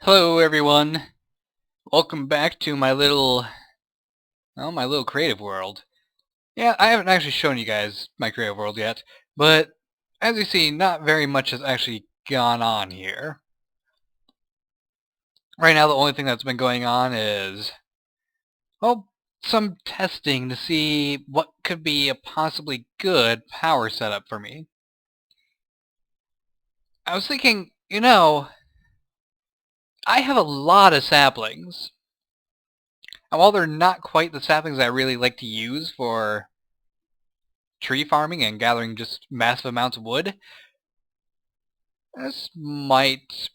Hello everyone. Welcome back to my little creative world. Yeah, I haven't actually shown you guys my creative world yet, but as you see, not very much has actually gone on here. Right now the only thing that's been going on is, well, some testing to see what could be a possibly good power setup for me. I was thinking, I have a lot of saplings. And while they're not quite the saplings I really like to use for tree farming and gathering just massive amounts of wood, this might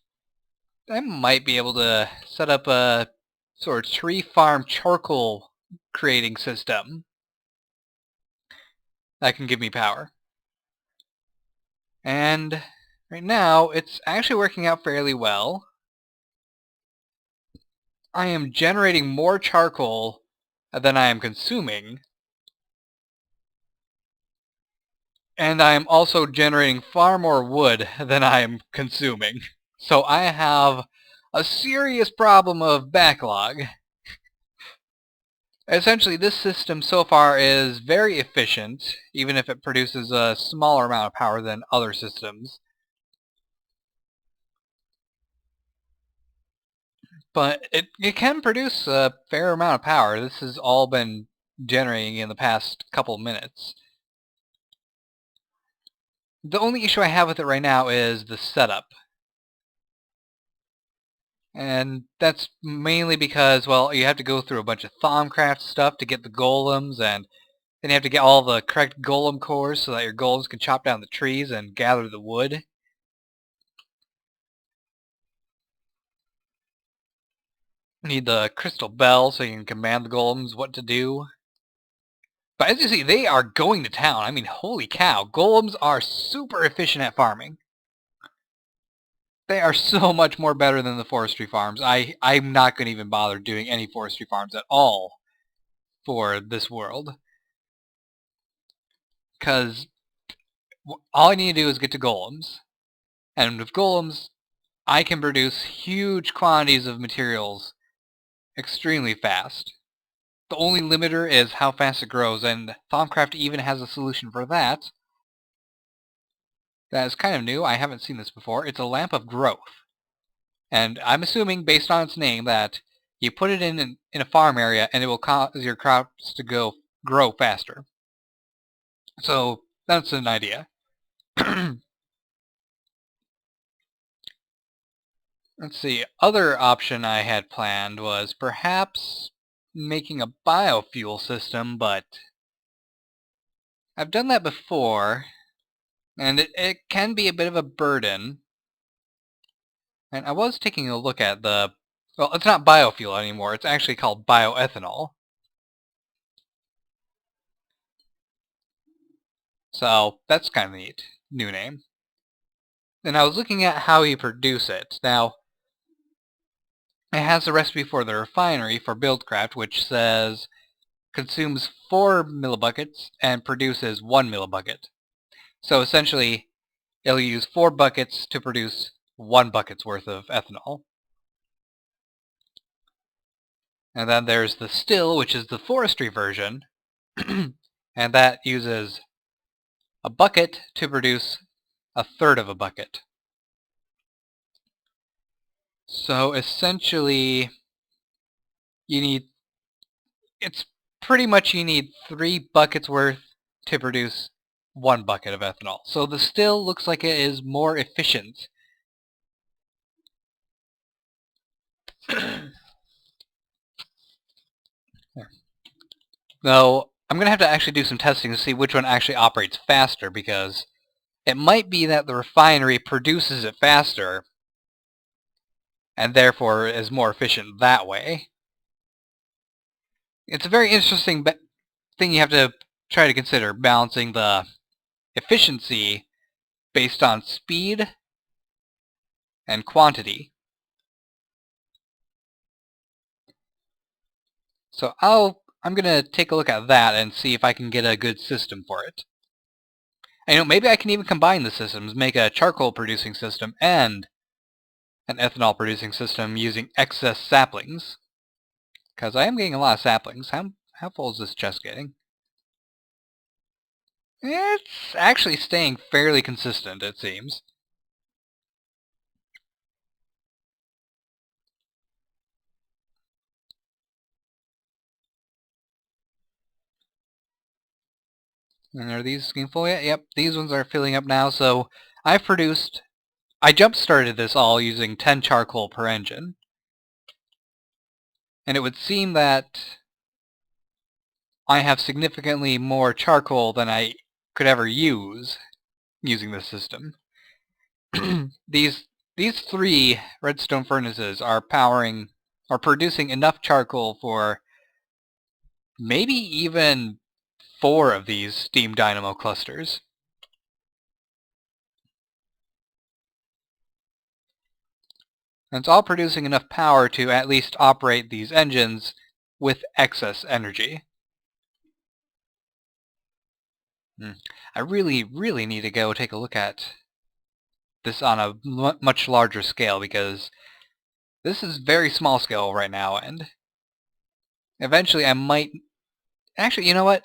I might be able to set up a sort of tree farm charcoal creating system that can give me power. And right now it's actually working out fairly well. I am generating more charcoal than I am consuming, and I am also generating far more wood than I am consuming. So I have a serious problem of backlog. Essentially, this system so far is very efficient, even if it produces a smaller amount of power than other systems. But it can produce a fair amount of power. This has all been generating in the past couple minutes. The only issue I have with it right now is the setup. And that's mainly because, well, you have to go through a bunch of Thaumcraft stuff to get the golems, and then you have to get all the correct golem cores so that your golems can chop down the trees and gather the wood. You need the crystal bell so you can command the golems what to do. But as you see, they are going to town. I mean, holy cow. Golems are super efficient at farming. They are so much more better than the forestry farms. I'm not going to even bother doing any forestry farms at all for this world. Because all I need to do is get to golems. And with golems, I can produce huge quantities of materials extremely fast. The only limiter is how fast it grows, and Thaumcraft even has a solution for that. That is kind of new. I haven't seen this before. It's a lamp of growth. And I'm assuming, based on its name, that you put it in a farm area and it will cause your crops to grow faster. So that's an idea. Let's see. Other option I had planned was perhaps making a biofuel system, but I've done that before, and it can be a bit of a burden. And I was taking a look at well, it's not biofuel anymore. It's actually called bioethanol. So that's kind of neat. New name. And I was looking at how you produce it. Now, it has a recipe for the refinery for Buildcraft, which says consumes 4 millibuckets and produces 1 millibucket. So essentially, it'll use 4 buckets to produce 1 bucket's worth of ethanol. And then there's the still, which is the forestry version, and that uses a bucket to produce a third of a bucket. So essentially, it's pretty much you need 3 buckets worth to produce 1 bucket of ethanol. So the still looks like it is more efficient. Though, I'm going to have to actually do some testing to see which one actually operates faster, because it might be that the refinery produces it faster, and therefore is more efficient that way. It's a very interesting thing you have to try to consider, balancing the efficiency based on speed and quantity. So I'm going to take a look at that and see if I can get a good system for it. And maybe I can even combine the systems, make a charcoal producing system and an ethanol producing system using excess saplings. Because I am getting a lot of saplings. How full is this chest getting? It's actually staying fairly consistent, it seems. And are these getting full yet? Yep, these ones are filling up now, so I jump-started this all using 10 charcoal per engine. And it would seem that I have significantly more charcoal than I could ever use using this system. These 3 redstone furnaces are producing enough charcoal for maybe even 4 of these steam dynamo clusters. And it's all producing enough power to at least operate these engines with excess energy. I really, really need to go take a look at this on a much larger scale, because this is very small scale right now, and eventually I might... Actually, you know what?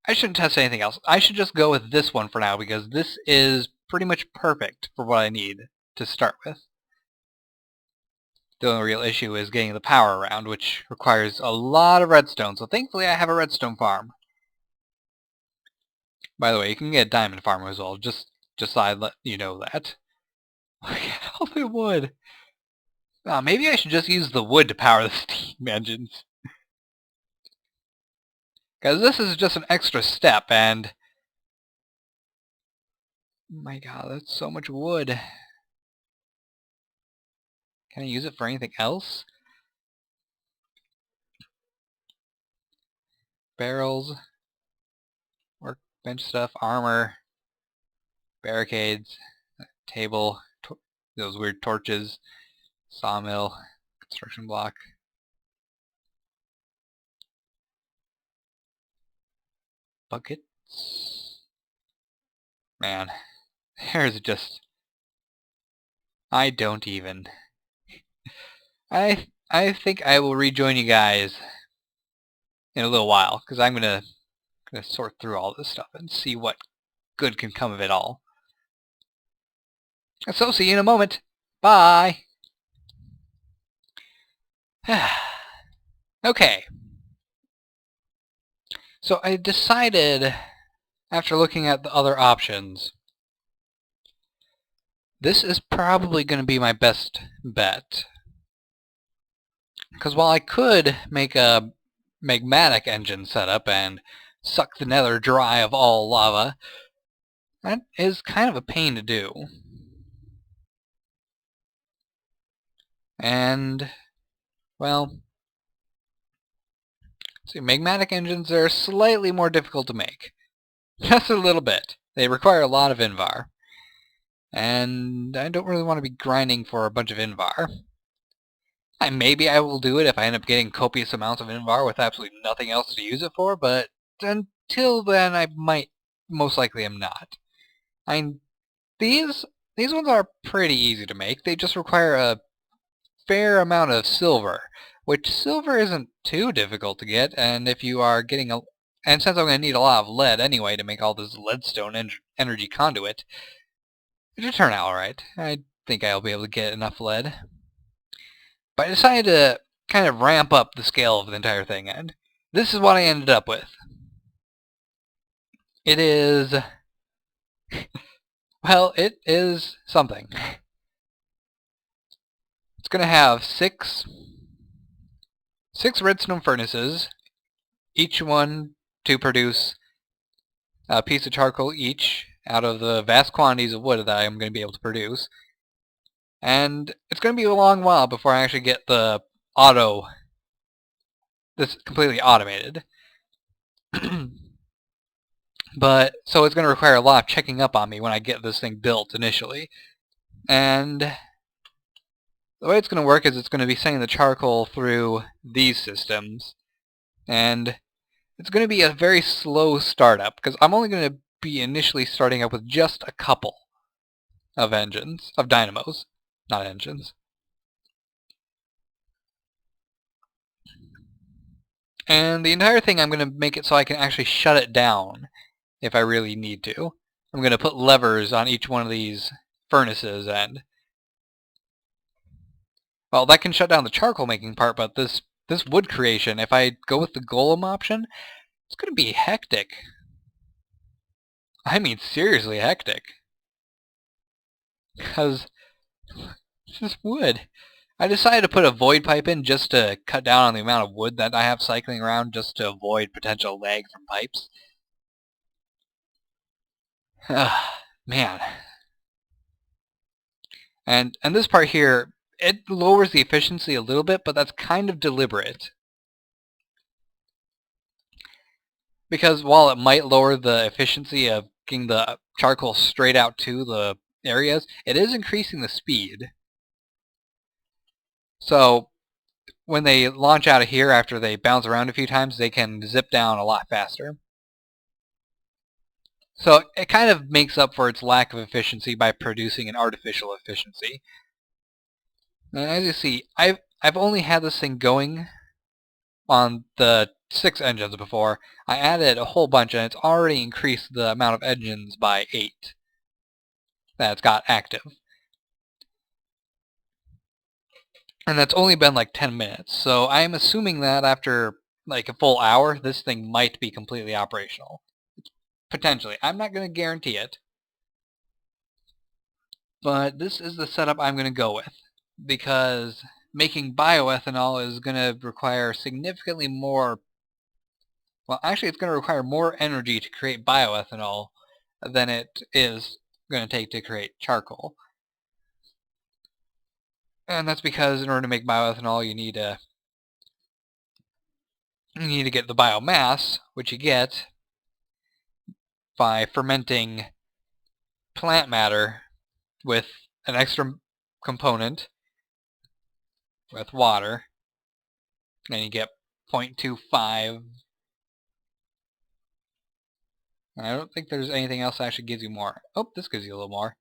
I shouldn't test anything else. I should just go with this one for now, because this is pretty much perfect for what I need to start with. The only real issue is getting the power around, which requires a lot of redstone, so thankfully I have a redstone farm. By the way, you can get a diamond farm as well, just so I let you know that. Look at all the wood! Maybe I should just use the wood to power the steam engines. Because this is just an extra step, and... my god, that's so much wood. Can I use it for anything else? Barrels, workbench stuff, armor, barricades, table, those weird torches, sawmill, construction block. Buckets. Man, there's just... I don't even... I think I will rejoin you guys in a little while, because I'm gonna sort through all this stuff and see what good can come of it all. So, see you in a moment. Bye! Okay. So I decided, after looking at the other options, this is probably going to be my best bet. Because while I could make a magmatic engine setup and suck the nether dry of all lava, that is kind of a pain to do. And, well, see, magmatic engines are slightly more difficult to make. Just a little bit. They require a lot of invar. And I don't really want to be grinding for a bunch of invar. Maybe I will do it if I end up getting copious amounts of invar with absolutely nothing else to use it for, but until then I most likely am not. These ones are pretty easy to make. They just require a fair amount of silver, which silver isn't too difficult to get, and if you are getting and since I'm going to need a lot of lead anyway to make all this leadstone energy conduit, it should turn out alright. I think I'll be able to get enough lead. But I decided to kind of ramp up the scale of the entire thing, and this is what I ended up with. It is... well, it is something. It's going to have six redstone furnaces, each one to produce a piece of charcoal each out of the vast quantities of wood that I'm going to be able to produce. And it's going to be a long while before I actually get this completely automated. But, so it's going to require a lot of checking up on me when I get this thing built initially. And the way it's going to work is it's going to be sending the charcoal through these systems. And it's going to be a very slow startup, because I'm only going to be initially starting up with just a couple of engines, of dynamos. not engines. And the entire thing, I'm going to make it so I can actually shut it down if I really need to. I'm going to put levers on each one of these furnaces, and well, that can shut down the charcoal making part, but this wood creation, if I go with the golem option, it's going to be hectic. I mean seriously hectic. Because this wood. I decided to put a void pipe in just to cut down on the amount of wood that I have cycling around, just to avoid potential lag from pipes. Man. And this part here, it lowers the efficiency a little bit, but that's kind of deliberate. Because while it might lower the efficiency of getting the charcoal straight out to the areas, it is increasing the speed. So when they launch out of here after they bounce around a few times, they can zip down a lot faster. So it kind of makes up for its lack of efficiency by producing an artificial efficiency. And as you see, I've only had this thing going on the 6 engines before. I added a whole bunch, and it's already increased the amount of engines by 8 that it's got active. And that's only been like 10 minutes, so I'm assuming that after like a full hour, this thing might be completely operational. Potentially. I'm not going to guarantee it. But this is the setup I'm going to go with, because making bioethanol is going to require significantly more... Well, actually it's going to require more energy to create bioethanol than it is going to take to create charcoal. And that's because in order to make bioethanol, you need to get the biomass, which you get by fermenting plant matter with an extra component with water, and you get 0.25. And I don't think there's anything else that actually gives you more. Oh, this gives you a little more.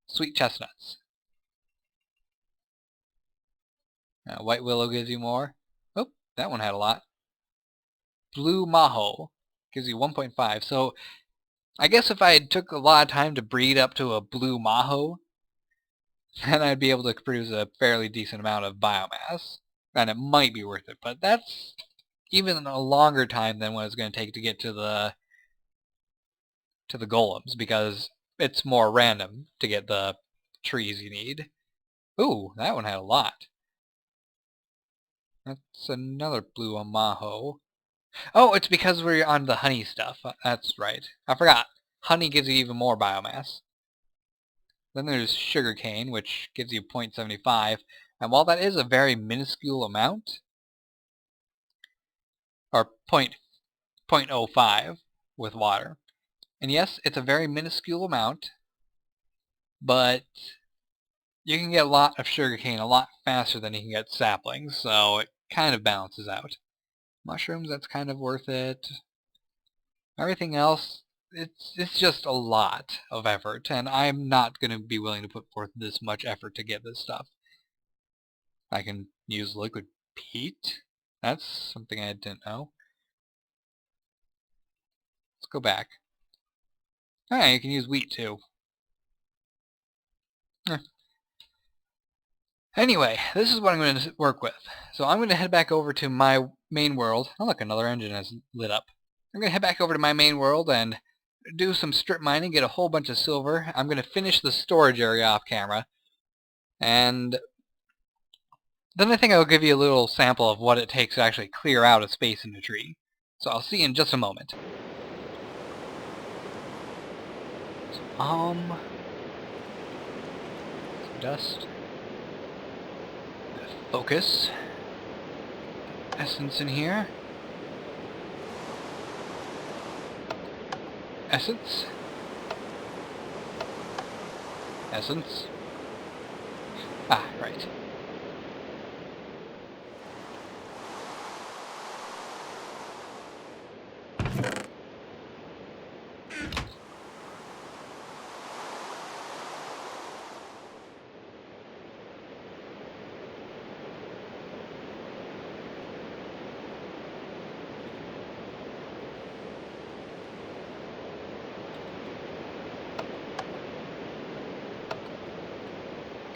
Sweet chestnuts. White willow gives you more. Oh, that one had a lot. Blue maho gives you 1.5. So I guess if I took a lot of time to breed up to a blue maho, then I'd be able to produce a fairly decent amount of biomass. And it might be worth it, but that's even a longer time than what it's going to take to get to the golems, because it's more random to get the trees you need. Ooh, that one had a lot. That's another blue amaho. Oh, it's because we're on the honey stuff. That's right. I forgot. Honey gives you even more biomass. Then there's sugarcane, which gives you 0.75. And while that is a very minuscule amount, or 0.05 with water, and yes, it's a very minuscule amount, but you can get a lot of sugarcane a lot faster than you can get saplings, so it kind of balances out. Mushrooms, that's kind of worth it. Everything else, it's just a lot of effort, and I'm not going to be willing to put forth this much effort to get this stuff. I can use liquid peat? That's something I didn't know. Let's go back. Ah, you can use wheat too. Anyway, this is what I'm going to work with. So I'm going to head back over to my main world. Oh look, another engine has lit up. I'm going to head back over to my main world and do some strip mining, get a whole bunch of silver. I'm going to finish the storage area off camera. And then I think I'll give you a little sample of what it takes to actually clear out a space in the tree. So I'll see you in just a moment. Some dust. Focus. Essence in here. Essence. Essence. Ah, right.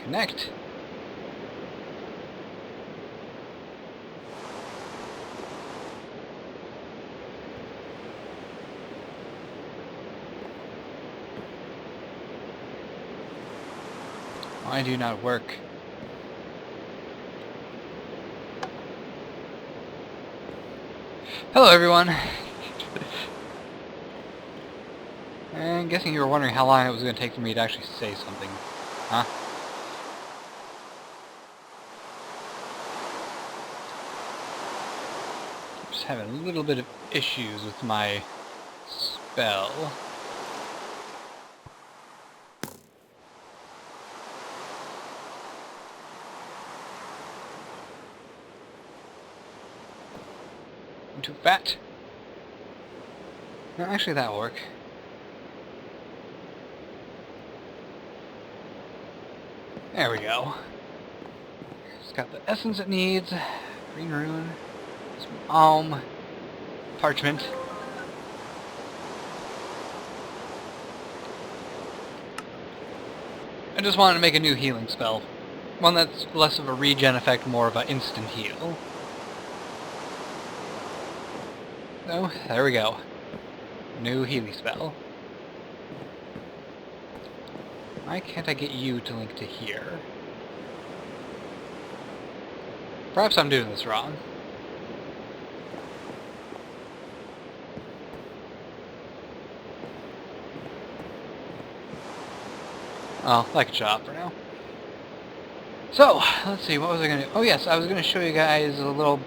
Connect. Why do not work? Hello everyone! I'm guessing you were wondering how long it was going to take for me to actually say something. Huh? Just having a little bit of issues with my spell. I'm too fat. No, actually that'll work. There we go. It's got the essence it needs. Green rune. Some parchment. I just wanted to make a new healing spell. One that's less of a regen effect, more of an instant heal. So, there we go. New healing spell. Why can't I get you to link to here? Perhaps I'm doing this wrong. Oh, like a shot for now. So, let's see, what was I going to do? Oh yes, I was going to show you guys a little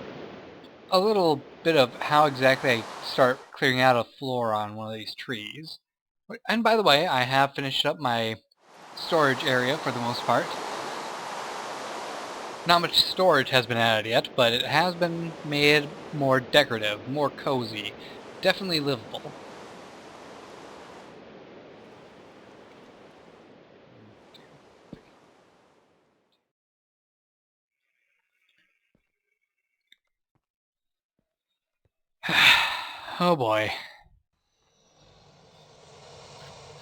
bit of how exactly I start clearing out a floor on one of these trees. And by the way, I have finished up my storage area for the most part. Not much storage has been added yet, but it has been made more decorative, more cozy, definitely livable. Oh boy.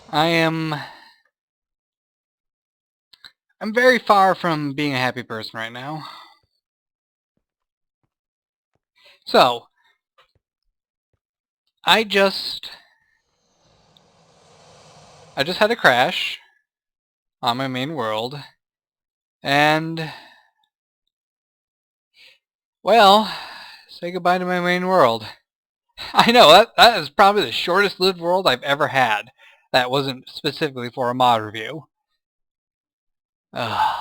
I'm very far from being a happy person right now. So, I just had a crash on my main world, and, well, say goodbye to my main world. I know, that is probably the shortest lived world I've ever had. That wasn't specifically for a mod review. I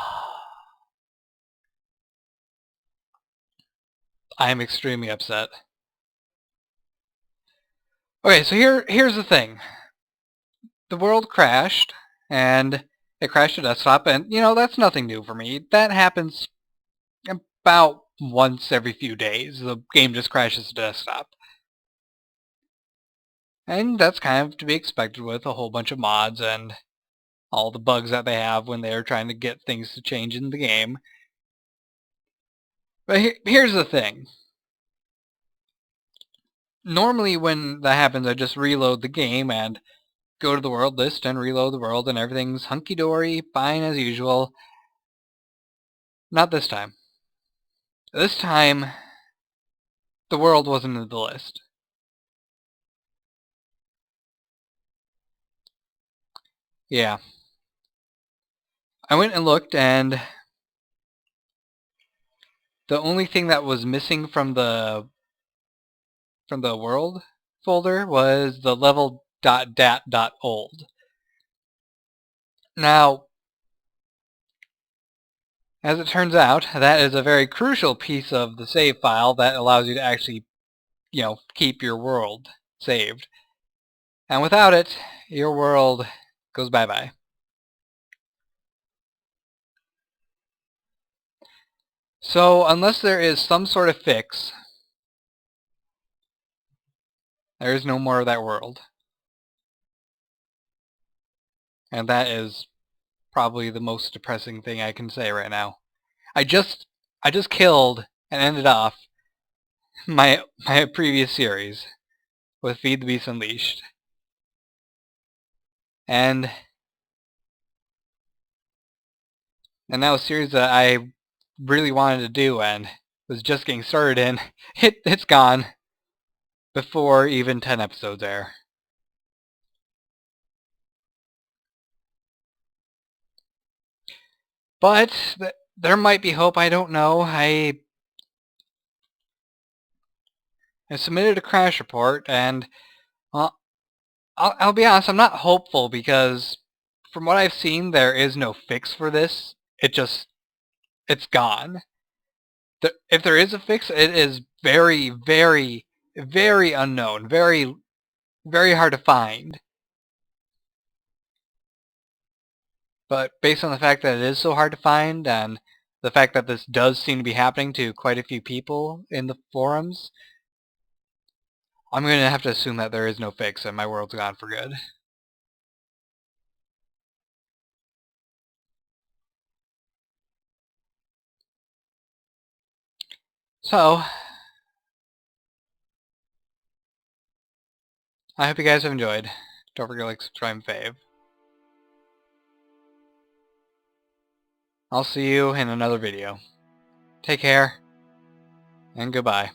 am extremely upset. Okay, so here's the thing. The world crashed, and it crashed to desktop, and, you know, that's nothing new for me. That happens about once every few days. The game just crashes to desktop. And that's kind of to be expected with a whole bunch of mods and all the bugs that they have when they're trying to get things to change in the game. But here's the thing. Normally when that happens, I just reload the game and go to the world list and reload the world and everything's hunky-dory, fine as usual. Not this time. This time, the world wasn't in the list. Yeah. I went and looked, and the only thing that was missing from the world folder was the level.dat.old. Now, as it turns out, that is a very crucial piece of the save file that allows you to actually, you know, keep your world saved. And without it, your world goes bye-bye. So, unless there is some sort of fix, there is no more of that world. And that is probably the most depressing thing I can say right now. I just killed and ended off my previous series with Feed the Beast Unleashed. And And that was a series that I really wanted to do and was just getting started in. It's gone before even 10 episodes air. But there might be hope, I don't know. I submitted a crash report, and well, I'll be honest, I'm not hopeful because from what I've seen, there is no fix for this. It's gone. If there is a fix, it is very, very, very unknown, very, very hard to find. But based on the fact that it is so hard to find, and the fact that this does seem to be happening to quite a few people in the forums, I'm going to have to assume that there is no fix and my world's gone for good. So, I hope you guys have enjoyed. Don't forget to like, subscribe, and fave. I'll see you in another video. Take care, and goodbye.